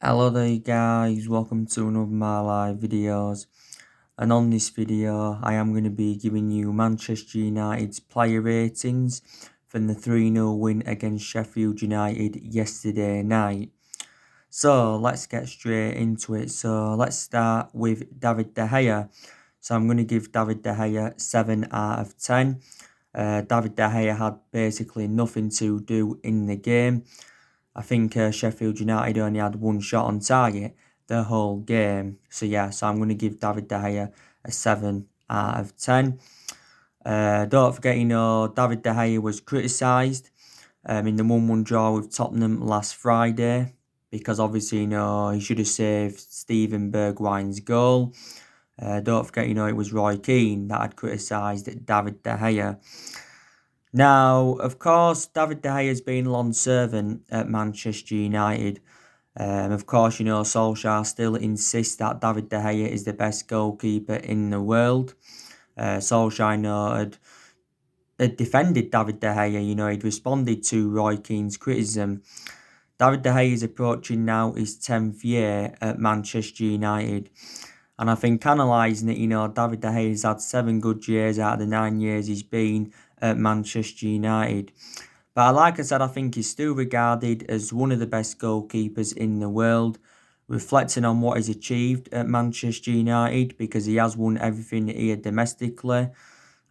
Hello there guys, welcome to another of my live videos, and on this video I am going to be giving you Manchester United's player ratings from the 3-0 win against Sheffield United yesterday night. So let's get straight into it. So let's start with David De Gea. So I'm going to give David De Gea 7 out of 10. David De Gea had basically nothing to do in the game. I think Sheffield United only had one shot on target the whole game. So I'm going to give David De Gea a 7 out of 10. Don't forget, David De Gea was criticised in the 1-1 draw with Tottenham last Friday because obviously, he should have saved Steven Bergwijn's goal. Don't forget, it was Roy Keane that had criticised David De Gea. Now, of course, David De Gea has been a long servant at Manchester United. Of course, Solskjaer still insists that David De Gea is the best goalkeeper in the world. Solskjaer, had defended David De Gea, he'd responded to Roy Keane's criticism. David De Gea is approaching now his 10th year at Manchester United. And I think analysing it, David De Gea has had 7 good years out of the 9 years he's been at Manchester United. But like I said, I think he's still regarded as one of the best goalkeepers in the world, reflecting on what he's achieved at Manchester United, because he has won everything here domestically,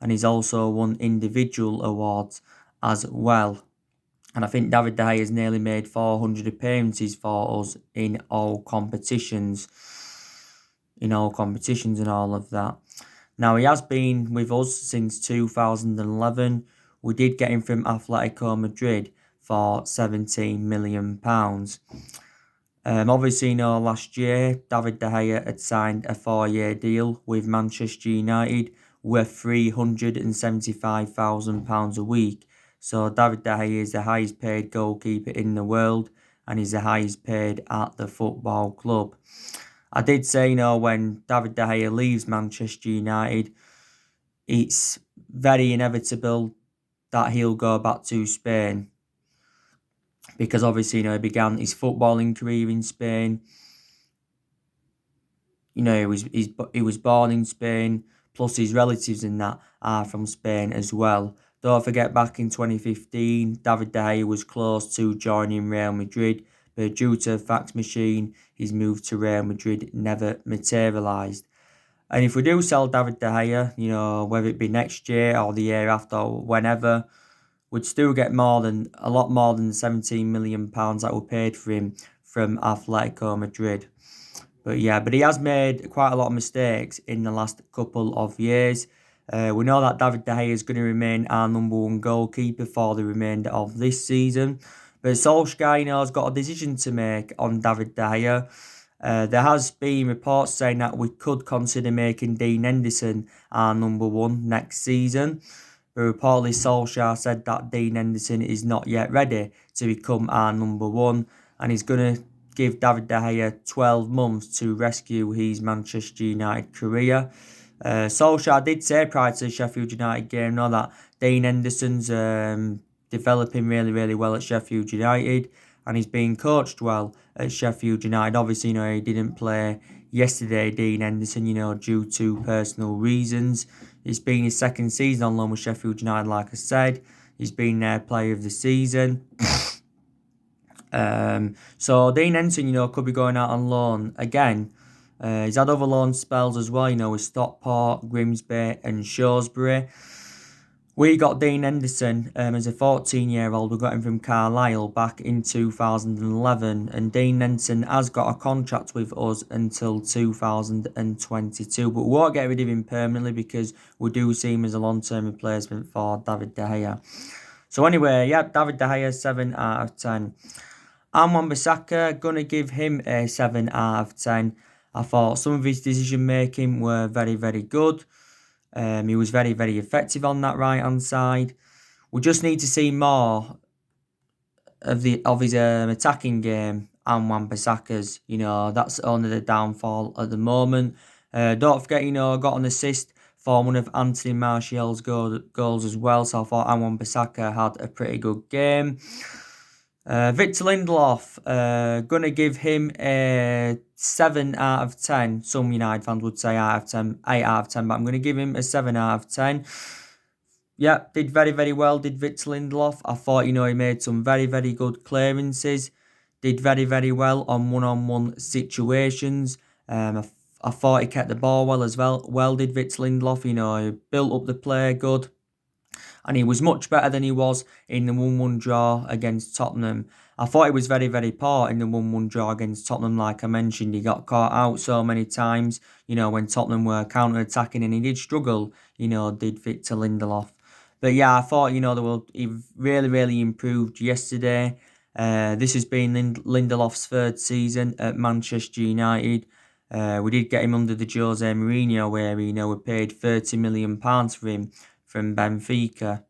and he's also won individual awards as well. And I think David De Gea has nearly made 400 appearances for us in all competitions. And all of that. Now, he has been with us since 2011. We did get him from Atletico Madrid for £17 million. Obviously, last year, David De Gea had signed a 4-year deal with Manchester United worth £375,000 a week. So David De Gea is the highest paid goalkeeper in the world, and he's the highest paid at the football club. I did say, when David De Gea leaves Manchester United, it's very inevitable that he'll go back to Spain. Because obviously, he began his footballing career in Spain. He was born in Spain, plus his relatives in that are from Spain as well. Don't forget, back in 2015, David De Gea was close to joining Real Madrid, but due to a fax machine, his move to Real Madrid never materialised. And if we do sell David De Gea, whether it be next year or the year after or whenever, we'd still get a lot more than the £17 million that were paid for him from Atletico Madrid. But he has made quite a lot of mistakes in the last couple of years. We know that David De Gea is going to remain our number 1 goalkeeper for the remainder of this season. But Solskjaer, has got a decision to make on David De Gea. There has been reports saying that we could consider making Dean Henderson our number 1 next season. But reportedly, Solskjaer said that Dean Henderson is not yet ready to become our number 1, and he's going to give David De Gea 12 months to rescue his Manchester United career. Solskjaer did say prior to the Sheffield United game that Dean Henderson's developing really, really well at Sheffield United, and he's being coached well at Sheffield United. Obviously, he didn't play yesterday, Dean Henderson, due to personal reasons. It's been his 2nd season on loan with Sheffield United, like I said. He's been their player of the season. So Dean Henderson, could be going out on loan again. He's had other loan spells as well, with Stockport, Grimsby and Shrewsbury. We got Dean Henderson as a 14-year-old. We got him from Carlisle back in 2011. And Dean Henderson has got a contract with us until 2022. But we won't get rid of him permanently because we do see him as a long-term replacement for David De Gea. So anyway, David De Gea, 7 out of 10. Wan-Bissaka, going to give him a 7 out of 10. I thought some of his decision-making were very, very good. He was very, very effective on that right-hand side. We just need to see more of his attacking game and Wan-Bissaka's. That's only the downfall at the moment. Don't forget, got an assist for one of Anthony Martial's goals as well. So I thought Wan-Bissaka had a pretty good game. Victor Lindelof, gonna give him a 7 out of 10. Some United fans would say out of 10, 8 out of 10, but I'm gonna give him a 7 out of 10. Yeah, did very, very well, did Victor Lindelof. I thought, he made some very, very good clearances. Did very, very well on one-on-one situations. I thought he kept the ball well as well. Well did Victor Lindelof, he built up the play good. And he was much better than he was in the 1-1 draw against Tottenham. I thought he was very, very poor in the 1-1 draw against Tottenham. Like I mentioned, he got caught out so many times, when Tottenham were counter-attacking, and he did struggle, did Victor Lindelof. But yeah, I thought, he really, really improved yesterday. This has been Lindelof's third season at Manchester United. We did get him under the Jose Mourinho, where, we paid £30 million for him from Benfica.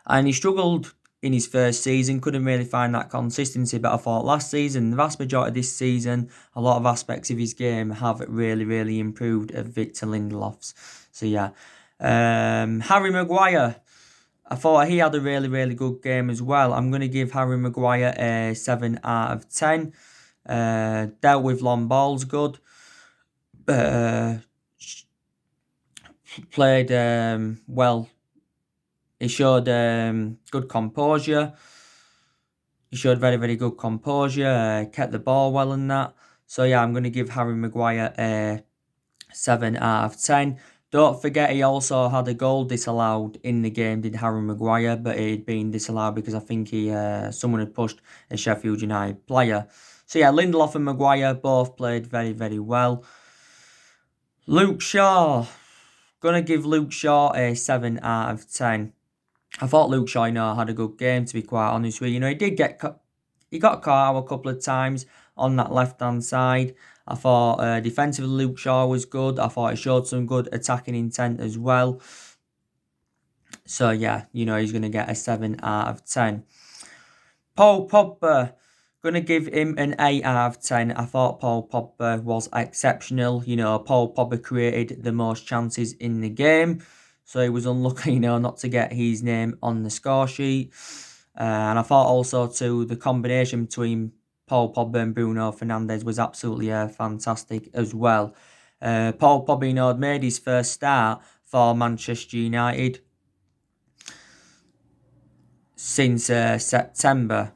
And he struggled in his first season, couldn't really find that consistency, but I thought last season, the vast majority of this season, a lot of aspects of his game have really, really improved at Victor Lindelof's. So yeah. Harry Maguire, I thought he had a really, really good game as well. I'm going to give Harry Maguire a 7 out of 10. Dealt with long balls good. Played well. He showed good composure. He showed very, very good composure. Kept the ball well and that. So yeah, I'm going to give Harry Maguire a 7 out of 10. Don't forget, he also had a goal disallowed in the game, did Harry Maguire, but it had been disallowed because I think someone had pushed a Sheffield United player. So yeah, Lindelof and Maguire both played very, very well. Luke Shaw. Gonna give Luke Shaw a 7 out of 10. I thought Luke Shaw, had a good game, to be quite honest with you. He got caught out a couple of times on that left-hand side. I thought defensively Luke Shaw was good. I thought he showed some good attacking intent as well. So yeah, he's going to get a 7 out of 10. Paul Pogba, going to give him an 8 out of 10. I thought Paul Pogba was exceptional. Paul Pogba created the most chances in the game. So he was unlucky, not to get his name on the score sheet. And I thought also too, the combination between Paul Pogba and Bruno Fernandes was absolutely fantastic as well. Paul Pogba, had made his first start for Manchester United since September.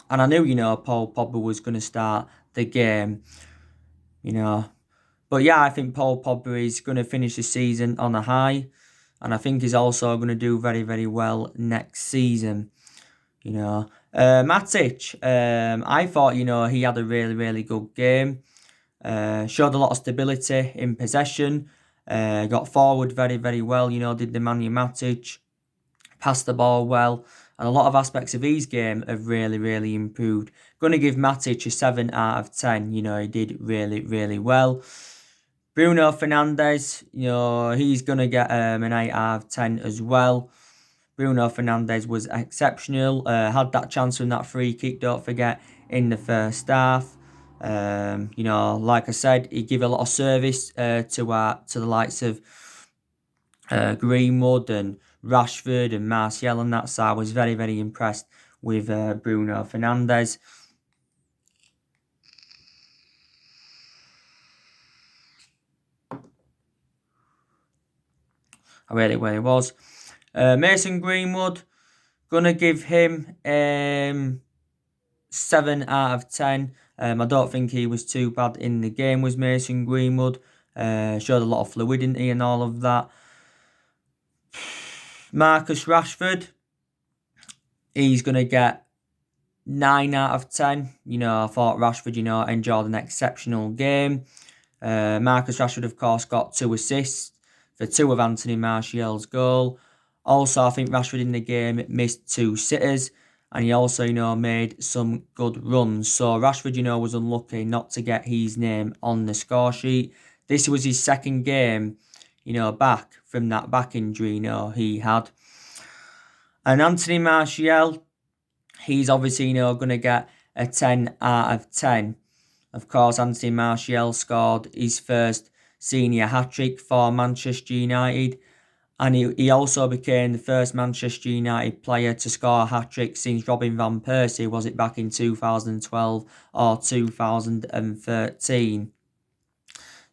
And I knew, Paul Pogba was going to start the game, But yeah, I think Paul Pogba is going to finish the season on a high. And I think he's also going to do very, very well next season. Matic, I thought, he had a really, really good game. Showed a lot of stability in possession. Got forward very, very well, did the Manu Matic. Passed the ball well. And a lot of aspects of his game have really, really improved. Going to give Matic a 7 out of 10. He did really, really well. Bruno Fernandes, he's going to get an 8 out of 10 as well. Bruno Fernandes was exceptional. Had that chance from that free kick, don't forget, in the first half. Like I said, he gave a lot of service to the likes of Greenwood and Rashford and Martial and that. So I was very, very impressed with Bruno Fernandes. I really, really was. Mason Greenwood, gonna give him 7 out of 10. I don't think he was too bad in the game, was Mason Greenwood. Showed a lot of fluidity and all of that. Marcus Rashford, he's gonna get 9 out of 10. I thought Rashford, enjoyed an exceptional game. Marcus Rashford, of course, got 2 assists for 2 of Anthony Martial's goal. Also, I think Rashford in the game missed 2 sitters. And he also, made some good runs. So Rashford, was unlucky not to get his name on the score sheet. This was his second game, back from that back injury, he had. And Anthony Martial, he's obviously, going to get a 10 out of 10. Of course, Anthony Martial scored his first senior hat-trick for Manchester United. And he also became the first Manchester United player to score a hat-trick since Robin Van Persie, was it back in 2012 or 2013.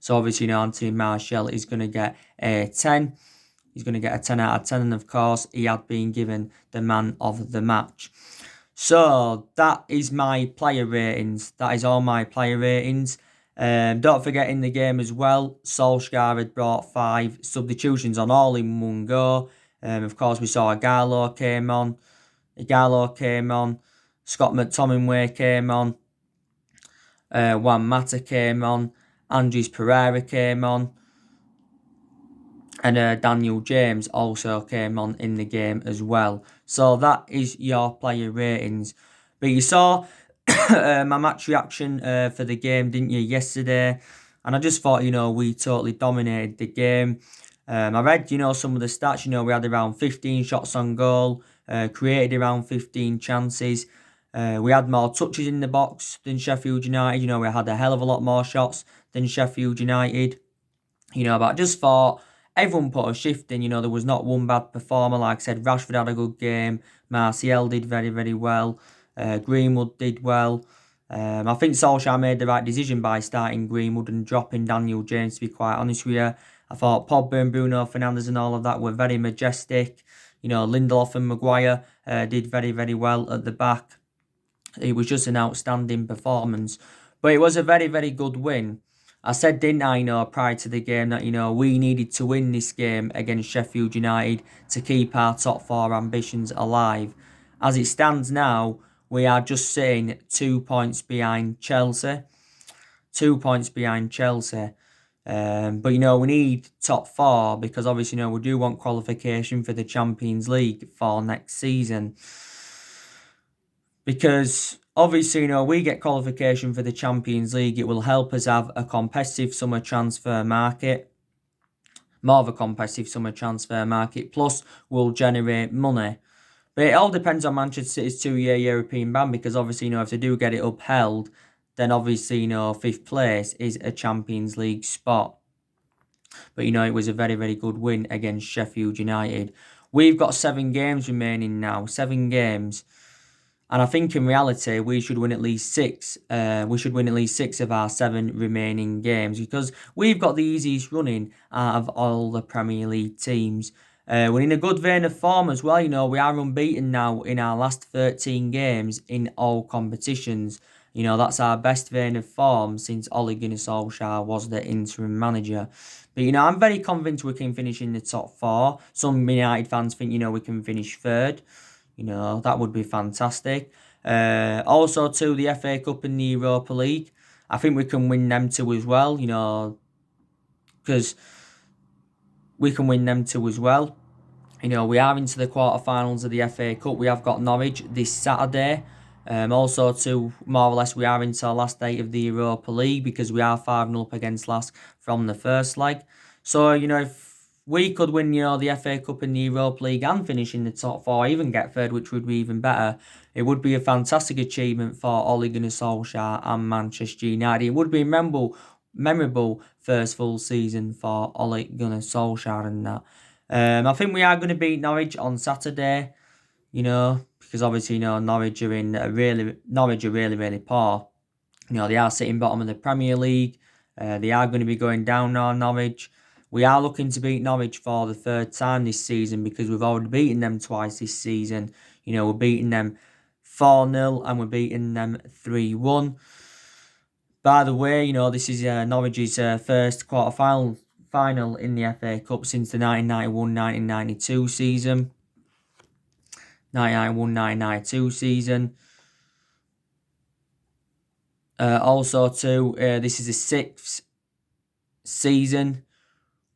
So obviously, Anthony Martial is going to get a 10. He's going to get a 10 out of 10. And of course, he had been given the man of the match. So that is my player ratings. That is all my player ratings. Don't forget in the game as well, Solskjaer had brought 5 substitutions on all in one go. Of course, we saw Igalo came on. Scott McTominay came on. Juan Mata came on. Andres Pereira came on. And Daniel James also came on in the game as well. So that is your player ratings. But you saw my match reaction for the game, didn't you, yesterday? And I just thought, we totally dominated the game. I read, some of the stats. We had around 15 shots on goal, created around 15 chances. We had more touches in the box than Sheffield United. We had a hell of a lot more shots than Sheffield United. But I just thought everyone put a shift in. There was not one bad performer. Like I said, Rashford had a good game. Martial did very, very well. Greenwood did well. I think Solskjaer made the right decision by starting Greenwood and dropping Daniel James, to be quite honest with you. I thought Pogba and Bruno Fernandes and all of that were very majestic. Lindelof and Maguire did very, very well at the back. It was just an outstanding performance. But it was a very, very good win. I said, didn't I, prior to the game that, we needed to win this game against Sheffield United to keep our top 4 ambitions alive. As it stands now, we are just sitting 2 points behind Chelsea. 2 points behind Chelsea. But, we need top 4 because obviously, we do want qualification for the Champions League for next season. Because obviously, we get qualification for the Champions League. It will help us have a competitive summer transfer market. More of a competitive summer transfer market. Plus, we'll generate money. But it all depends on Manchester City's 2-year European ban. Because obviously, if they do get it upheld, then obviously, 5th place is a Champions League spot. But, it was a very, very good win against Sheffield United. We've got 7 games remaining now. 7 games. And I think in reality, we should win at least 6. We should win at least 6 of our 7 remaining games because we've got the easiest running out of all the Premier League teams. We're in a good vein of form as well. We are unbeaten now in our last 13 games in all competitions. That's our best vein of form since Ole Gunnar Solskjaer was the interim manager. But, I'm very convinced we can finish in the top 4. Some United fans think, we can finish 3rd. That would be fantastic. Also, to the FA Cup and the Europa League. I think we can win them 2 as well, because we can win them 2 as well. We are into the quarterfinals of the FA Cup. We have got Norwich this Saturday. Also, to more or less, we are into our last 8 of the Europa League because we are 5-0 up against Lask from the first leg. So, if we could win, the FA Cup and the Europa League and finish in the top 4, even get 3rd, which would be even better. It would be a fantastic achievement for Ole Gunnar Solskjaer and Manchester United. It would be a memorable first full season for Ole Gunnar Solskjaer and that. I think we are going to beat Norwich on Saturday, because obviously, Norwich are really, really poor. They are sitting bottom of the Premier League. They are going to be going down now, Norwich. We are looking to beat Norwich for the 3rd time this season because we've already beaten them twice this season. We're beating them 4-0 and we're beating them 3-1. By the way, this is Norwich's first quarter-final in the FA Cup since the 1991-1992 season. 1991-1992 season. Also, too, this is the 6th season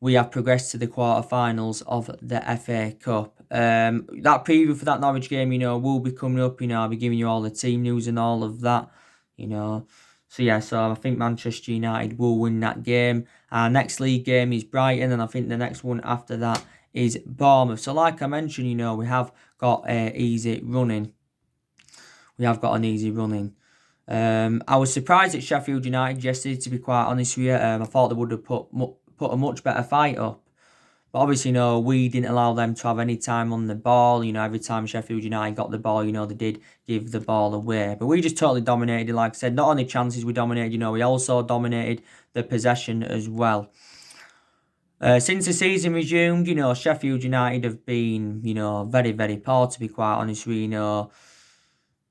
we have progressed to the quarterfinals of the FA Cup. That preview for that Norwich game, will be coming up. I'll be giving you all the team news and all of that. So I think Manchester United will win that game. Our next league game is Brighton, and I think the next one after that is Bournemouth. So like I mentioned, we have got an easy running. I was surprised at Sheffield United yesterday, to be quite honest with you. I thought they would have put a much better fight up. But obviously, we didn't allow them to have any time on the ball. Every time Sheffield United got the ball, they did give the ball away. But we just totally dominated. Like I said, not only chances we dominated, we also dominated the possession as well. Since the season resumed, Sheffield United have been, very, very poor, to be quite honest with you.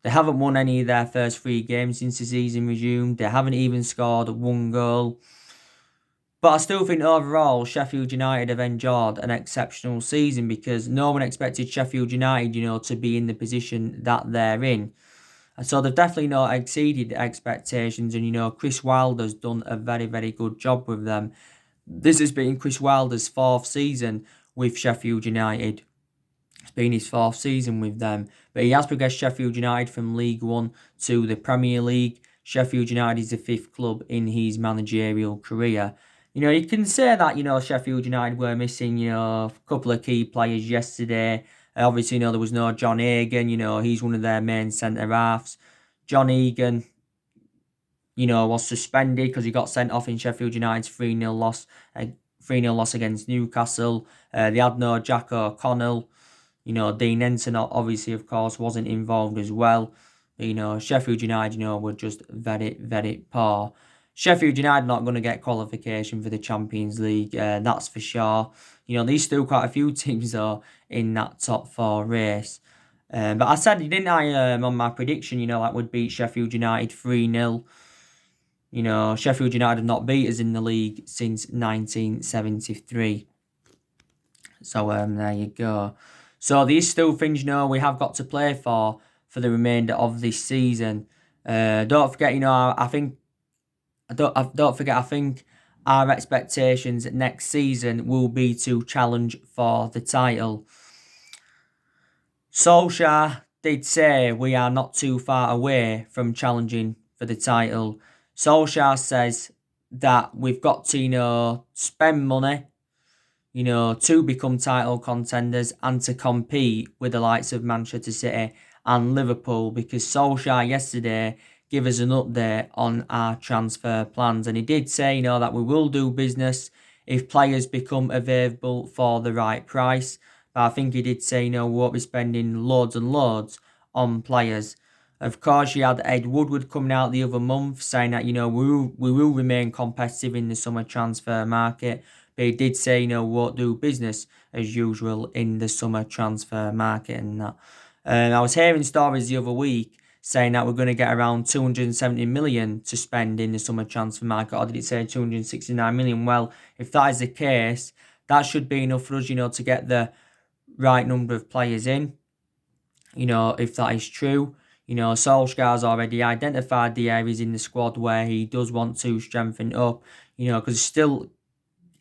They haven't won any of their first 3 games since the season resumed. They haven't even scored 1 goal. But I still think overall, Sheffield United have enjoyed an exceptional season because no one expected Sheffield United, to be in the position that they're in. And so they've definitely not exceeded expectations. And, Chris Wilder's done a very, very good job with them. This has been Chris Wilder's 4th season with Sheffield United. It's been his 4th season with them. But he has progressed Sheffield United from League One to the Premier League. Sheffield United is the 5th club in his managerial career. You can say that, Sheffield United were missing, a couple of key players yesterday. Obviously, there was no John Egan. He's one of their main centre-halves. John Egan, was suspended because he got sent off in Sheffield United's 3-0 loss. 3-0 loss against Newcastle. They had no Jack O'Connell. Dean Enton, obviously, of course, wasn't involved as well. But, Sheffield United, were just very, very poor. Sheffield United not going to get qualification for the Champions League, that's for sure. There's still quite a few teams, though, in that top 4 race. But I said, didn't I, on my prediction, would beat Sheffield United 3-0. Sheffield United have not beat us in the league since 1973. So, there you go. So, these still things, we have got to play for the remainder of this season. Don't forget, I think our expectations next season will be to challenge for the title. Solskjaer did say we are not too far away from challenging for the title. Solskjaer says that we've got to, spend money, to become title contenders and to compete with the likes of Manchester City and Liverpool, because Solskjaer yesterday gave us an update on our transfer plans, and he did say, that we will do business if players become available for the right price. But I think he did say, we won't be spending loads and loads on players. Of course, you had Ed Woodward coming out the other month saying that, we will remain competitive in the summer transfer market. But he did say, we won't do business as usual in the summer transfer market and that. I was hearing stories the other week saying that we're going to get around 270 million to spend in the summer transfer market, or did it say 269 million? Well, if that is the case, that should be enough for us, to get the right number of players in. If that is true. Solskjaer's already identified the areas in the squad where he does want to strengthen up, because still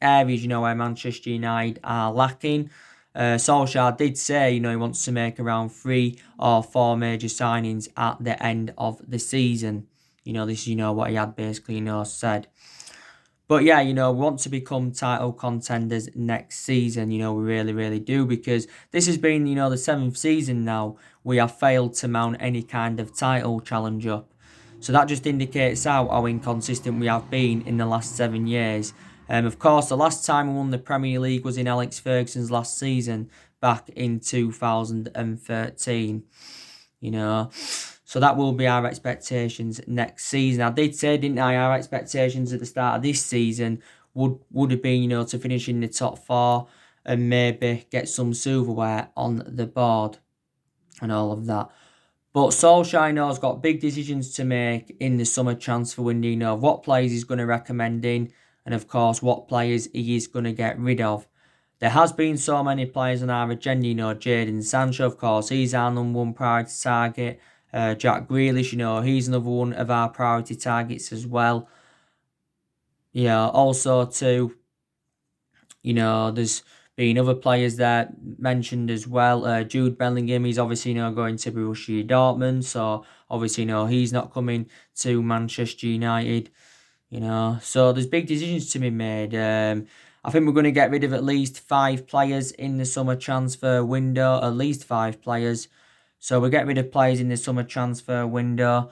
areas, where Manchester United are lacking. Solskjaer did say, he wants to make around 3 or 4 major signings at the end of the season. This is, what he had basically, said. But yeah, we want to become title contenders next season. We really, really do, because this has been, the 7th season now. We have failed to mount any kind of title challenge up. So that just indicates how inconsistent we have been in the last 7 years. Of course, the last time we won the Premier League was in Alex Ferguson's last season, back in 2013. So that will be our expectations next season. I did say, didn't I, our expectations at the start of this season would have been, to finish in the top 4 and maybe get some silverware on the board and all of that. But Solskjaer has got big decisions to make in the summer transfer window, of what players he's going to recommend in, and of course what players he is going to get rid of. There has been so many players on our agenda, Jadon Sancho, of course, he's our number 1 priority target. Jack Grealish, he's another one of our priority targets as well. Also too, there's been other players that mentioned as well. Jude Bellingham, he's obviously, going to Borussia Dortmund, so obviously, he's not coming to Manchester United. So there's big decisions to be made. I think we're going to get rid of at least 5 players in the summer transfer window, at least 5 players. So we'll get rid of players in the summer transfer window.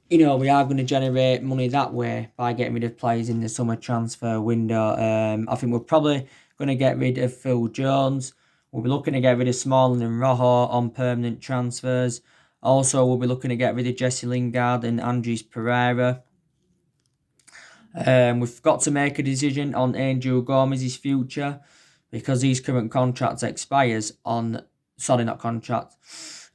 We are going to generate money that way by getting rid of players in the summer transfer window. I think we're probably Going to get rid of Phil Jones. We'll be looking to get rid of Smalling and Rojo on permanent transfers. Also, we'll be looking to get rid of Jesse Lingard and Andres Pereira. We've got to make a decision on Angel Gomez's future because his current contract expires on... Sorry, not contract.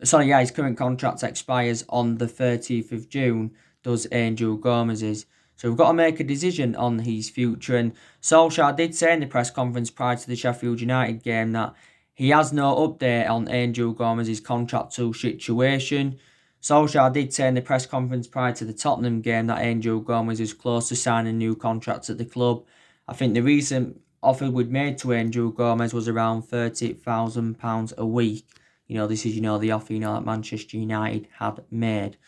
Sorry, yeah, his current contract expires on the 30th of June, does Angel Gomez's. So we've got to make a decision on his future. And Solskjaer did say in the press conference prior to the Sheffield United game that he has no update on Angel Gomez's contractual situation. Solskjaer did say in the press conference prior to the Tottenham game that Angel Gomez is close to signing a new contract at the club. I think the recent offer we'd made to Angel Gomez was around £30,000 a week. This is, the offer, that Manchester United had made.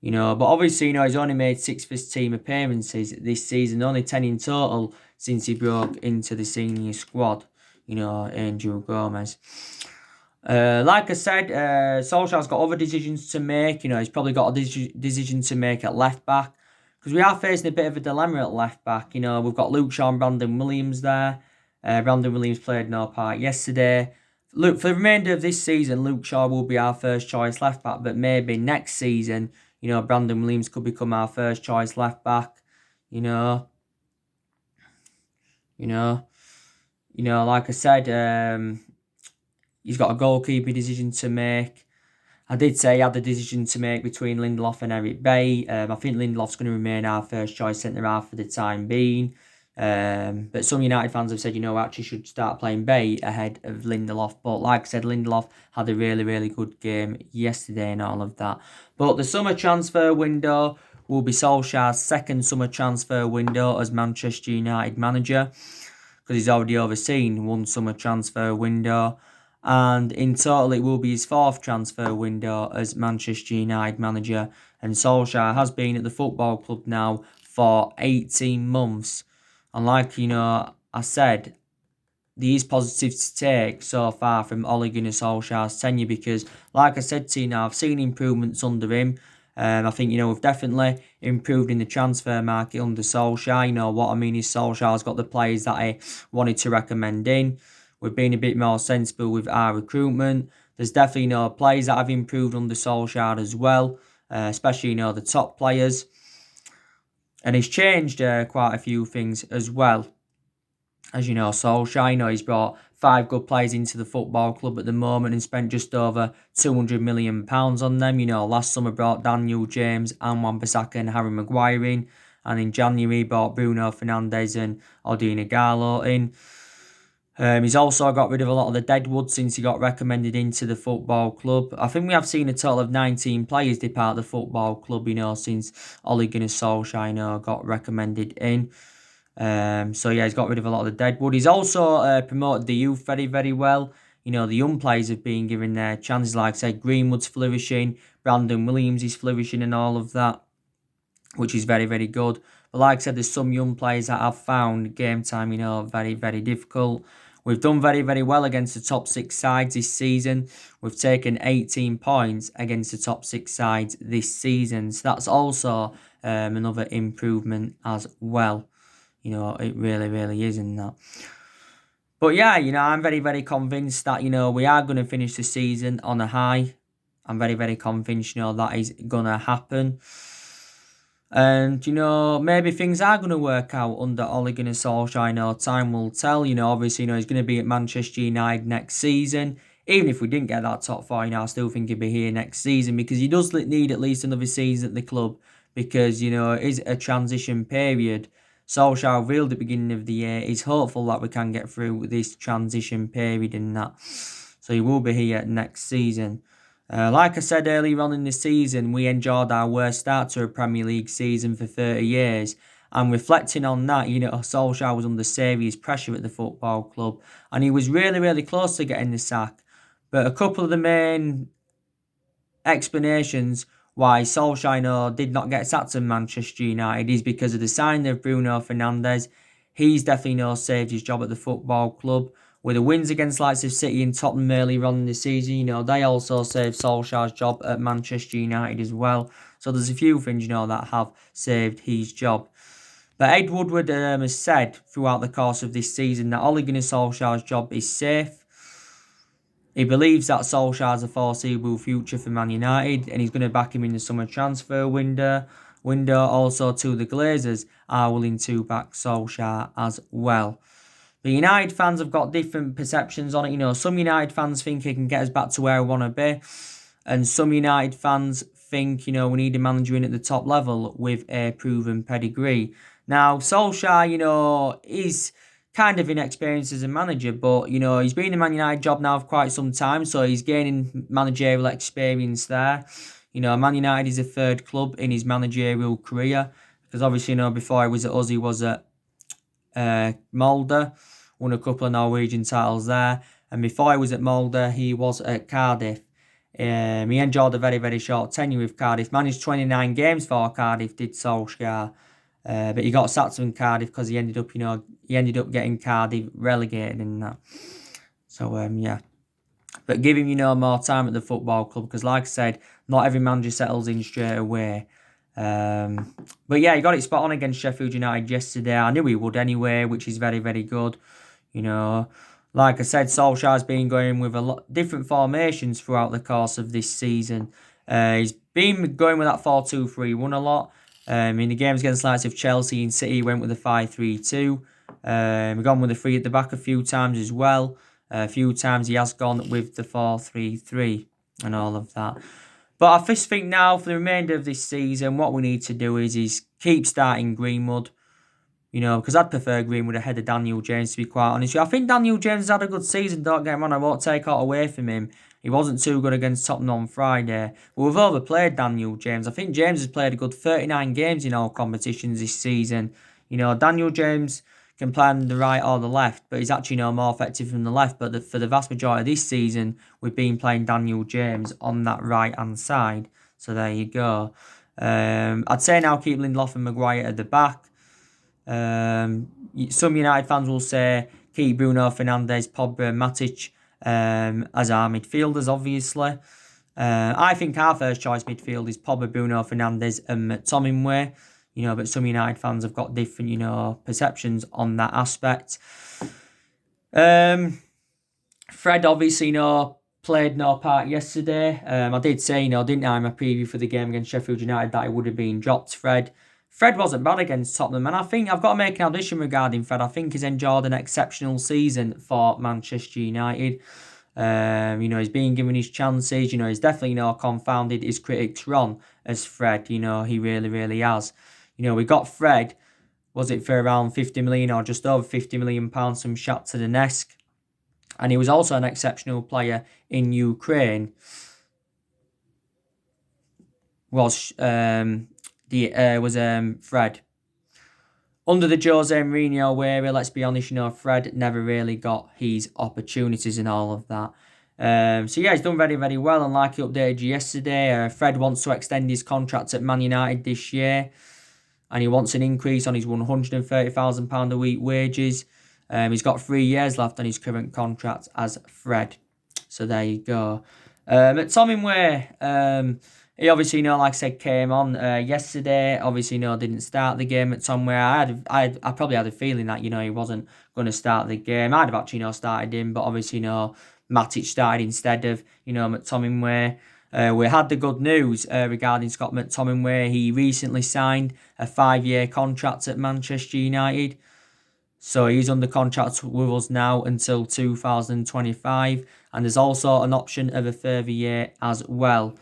But obviously, he's only made 6 first team appearances this season, only 10 in total since he broke into the senior squad, Angel Gomez. Like I said, Solskjaer's got other decisions to make. He's probably got a decision to make at left back. Because we are facing a bit of a dilemma at left back. We've got Luke Shaw and Brandon Williams there. Brandon Williams played no part yesterday. Look, for the remainder of this season, Luke Shaw will be our first choice left back. But maybe next season, Brandon Williams could become our first choice left back. Like I said, he's got a goalkeeper decision to make. I did say he had the decision to make between Lindelof and Eric Bailly. I think Lindelof's going to remain our first choice centre-half for the time being. But some United fans have said, actually should start playing Bailly ahead of Lindelof. But like I said, Lindelof had a really, really good game yesterday and all of that. But the summer transfer window will be Solskjaer's second summer transfer window as Manchester United manager, because he's already overseen one summer transfer window. And in total, it will be his fourth transfer window as Manchester United manager. And Solskjaer has been at the football club now for 18 months. And like, I said, there is positive to take so far from Ole Gunnar Solskjaer's tenure because, like I said to you now, I've seen improvements under him. I think, we've definitely improved in the transfer market under Solskjaer. What I mean is Solskjaer's got the players that I wanted to recommend in. We've been a bit more sensible with our recruitment. There's definitely, players that have improved under Solskjaer as well, especially, the top players. And he's changed quite a few things as well. As you know, Solskjaer, he's brought 5 good players into the football club at the moment and spent just over £200 million on them. Last summer brought Daniel James, Wan-Bissaka and Harry Maguire in. And in January, brought Bruno Fernandes and Odin Igalo in. He's also got rid of a lot of the deadwood since he got recommended into the football club. I think we have seen a total of 19 players depart the football club, since Ole Gunnar Solskjaer, got recommended in. So yeah, he's got rid of a lot of the deadwood. He's also promoted the youth very, very well. The young players have been given their chances. Like I said, Greenwood's flourishing, Brandon Williams is flourishing and all of that, which is very, very good. But like I said, there's some young players that have found game time, very, very difficult. We've done very, very well against the top 6 sides this season. We've taken 18 points against the top 6 sides this season. So that's also another improvement as well. It really, really is in that. But yeah, I'm very, very convinced that, we are going to finish the season on a high. I'm very, very convinced, that is going to happen. And, maybe things are going to work out under Ole Gunnar Solskjaer. Time will tell. Obviously, he's going to be at Manchester United next season. Even if we didn't get that top 4, I still think he'll be here next season because he does need at least another season at the club because, it is a transition period. Solskjaer revealed at the beginning of the year he's hopeful that we can get through this transition period and that. So he will be here next season. Like I said earlier on in the season, we enjoyed our worst start to a Premier League season for 30 years. And reflecting on that, Solskjaer was under serious pressure at the football club. And he was really, really close to getting the sack. But a couple of the main explanations why Solskjaer did not get sacked at Manchester United is because of the signing of Bruno Fernandes. He's definitely saved his job at the football club. With the wins against likes of City and Tottenham earlier on in the season, they also saved Solskjaer's job at Manchester United as well. So there's a few things, that have saved his job. But Ed Woodward has said throughout the course of this season that Ole Gunnar Solskjaer's job is safe. He believes that Solskjaer has a foreseeable future for Man United, and he's going to back him in the summer transfer window. Also, too, the Glazers are willing to back Solskjaer as well. The United fans have got different perceptions on it. Some United fans think he can get us back to where we want to be. And some United fans think, we need a manager in at the top level with a proven pedigree. Now, Solskjaer, is kind of inexperienced as a manager, but, he's been in the Man United job now for quite some time, so he's gaining managerial experience there. Man United is a third club in his managerial career, because obviously, before he was at us, he was at Molde, won a couple of Norwegian titles there, and before he was at Molde, he was at Cardiff. He enjoyed a very, very short tenure with Cardiff. Managed 29 games for Cardiff, did Solskjaer. But he got sacked from Cardiff because he ended up getting Cardiff relegated in that. So, yeah. But give him, more time at the football club, because like I said, not every manager settles in straight away. But yeah, he got it spot on against Sheffield United yesterday. I knew he would anyway, which is very, very good. Like I said, Solskjaer's been going with a lot different formations throughout the course of this season. He's been going with that 4-2-3-1 a lot. In the games against the likes of Chelsea and City, he went with a 5-3-2. We've gone with a 3 at the back a few times as well. A few times he has gone with the 4-3-3 and all of that. But I just think now, for the remainder of this season, what we need to do is keep starting Greenwood. Because I'd prefer Greenwood ahead of Daniel James, to be quite honest. I think Daniel James has had a good season, don't get me wrong. I won't take that away from him. He wasn't too good against Tottenham on Friday. But we've overplayed Daniel James. I think James has played a good 39 games in all competitions this season. Daniel James can play on the right or the left, but he's actually more effective from the left. But for the vast majority of this season, we've been playing Daniel James on that right-hand side. So there you go. I'd say now keep Lindelof and Maguire at the back. Some United fans will say keep Bruno Fernandes, Pogba and Matic as our midfielders, obviously. I think our first choice midfield is Pogba, Bruno Fernandes and McTominay. But some United fans have got different, perceptions on that aspect. Fred, obviously, played no part yesterday. I did say, didn't I, in my preview for the game against Sheffield United, that he would have been dropped, Fred. Fred wasn't bad against Tottenham, and I think I've got to make an addition regarding Fred. I think he's enjoyed an exceptional season for Manchester United. He's been given his chances. He's definitely, confounded his critics wrong as Fred. He really, really has. We got Fred, was it for around 50 million or just over 50 million pounds from Shakhtar Donetsk. And he was also an exceptional player in Ukraine. Was Fred. Under the Jose Mourinho era, let's be honest, Fred never really got his opportunities and all of that. So yeah, he's done very, very well. And like he updated you yesterday, Fred wants to extend his contract at Man United this year. And he wants an increase on his £130,000 a week wages. He's got 3 years left on his current contract as Fred. So there you go. McTominay, he obviously, like I said, came on yesterday. Obviously, didn't start the game at McTominay. I probably had a feeling that, he wasn't going to start the game. I'd have actually, started him. But obviously, Matic started instead of, McTominay. We had the good news regarding Scott McTominay. He recently signed a 5-year contract at Manchester United. So he's under contract with us now until 2025. And there's also an option of a further year as well.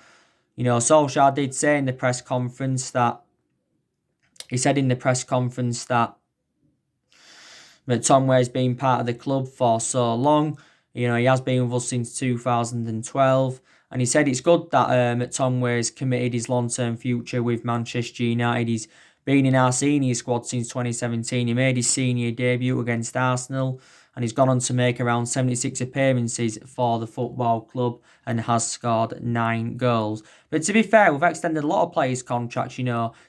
Solskjaer did say in the press conference that McTominay has been part of the club for so long. He has been with us since 2012. And he said it's good that McTominay has committed his long-term future with Manchester United. He's been in our senior squad since 2017. He made his senior debut against Arsenal. And he's gone on to make around 76 appearances for the football club and has scored 9 goals. But to be fair, we've extended a lot of players' contracts,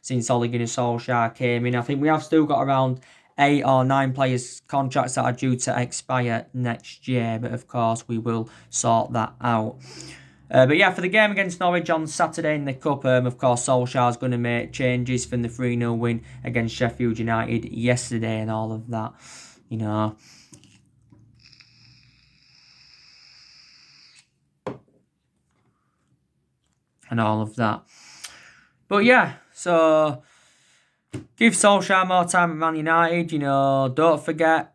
since Ole Gunnar Solskjaer came in. I think we have still got around 8 or 9 players' contracts that are due to expire next year. But of course, we will sort that out. But yeah, for the game against Norwich on Saturday in the Cup, of course, Solskjaer's going to make changes from the 3-0 win against Sheffield United yesterday and all of that, you know. And all of that. But yeah, so give Solskjaer more time at Man United, you know. Don't forget,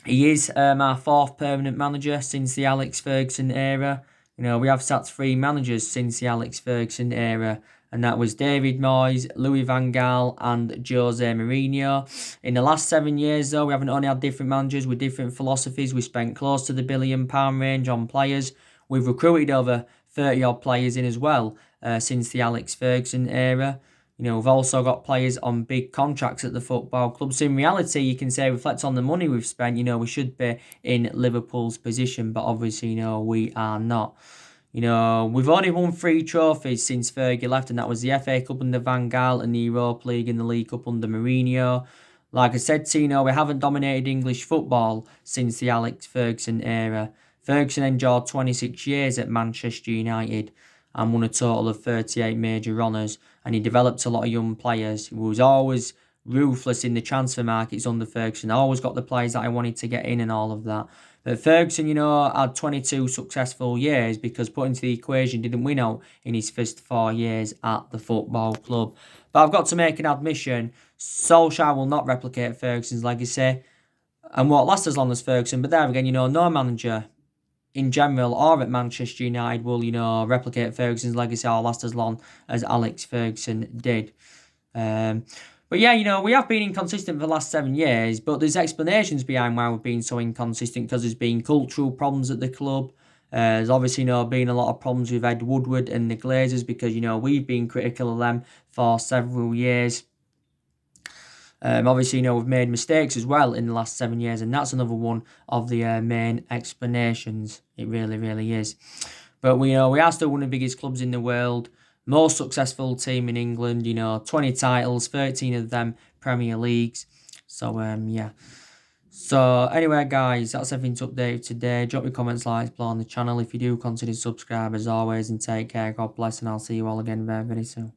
he is our fourth permanent manager since the Alex Ferguson era. You know, we have sacked 3 managers since the Alex Ferguson era, and that was David Moyes, Louis van Gaal, and Jose Mourinho. In the last 7 years, though, we haven't only had different managers with different philosophies. We spent close to the £1 billion range on players. We've recruited over 30 odd players in as well since the Alex Ferguson era. You know, we've also got players on big contracts at the football club. So in reality, you can say, reflect on the money we've spent, you know, we should be in Liverpool's position, but obviously, you know, we are not. You know, we've only won 3 trophies since Fergie left, and that was the FA Cup under Van Gaal and the Europa League and the League Cup under Mourinho. Like I said, Tino, we haven't dominated English football since the Alex Ferguson era. Ferguson endured 26 years at Manchester United and won a total of 38 major honours, and he developed a lot of young players. He was always ruthless in the transfer markets under Ferguson. Always got the players that I wanted to get in and all of that. But Ferguson, you know, had 22 successful years because put into the equation didn't win out in his first 4 years at the football club. But I've got to make an admission, Solskjaer will not replicate Ferguson's legacy and won't last as long as Ferguson. But there again, you know, no manager in general or at Manchester United will, you know, replicate Ferguson's legacy or last as long as Alex Ferguson did. But yeah, you know, we have been inconsistent for the last 7 years, but there's explanations behind why we've been so inconsistent because there's been cultural problems at the club. There's obviously, you know, been a lot of problems with Ed Woodward and the Glazers because, you know, we've been critical of them for several years. Obviously, you know, we've made mistakes as well in the last 7 years, and that's another one of the main explanations. It really, really is. But we are still one of the biggest clubs in the world, most successful team in England. You know, 20 titles, 13 of them Premier Leagues. So yeah. So anyway, guys, that's everything to update today. Drop your comments, likes below on the channel. If you do, consider subscribe as always, and take care. God bless, and I'll see you all again very, very soon.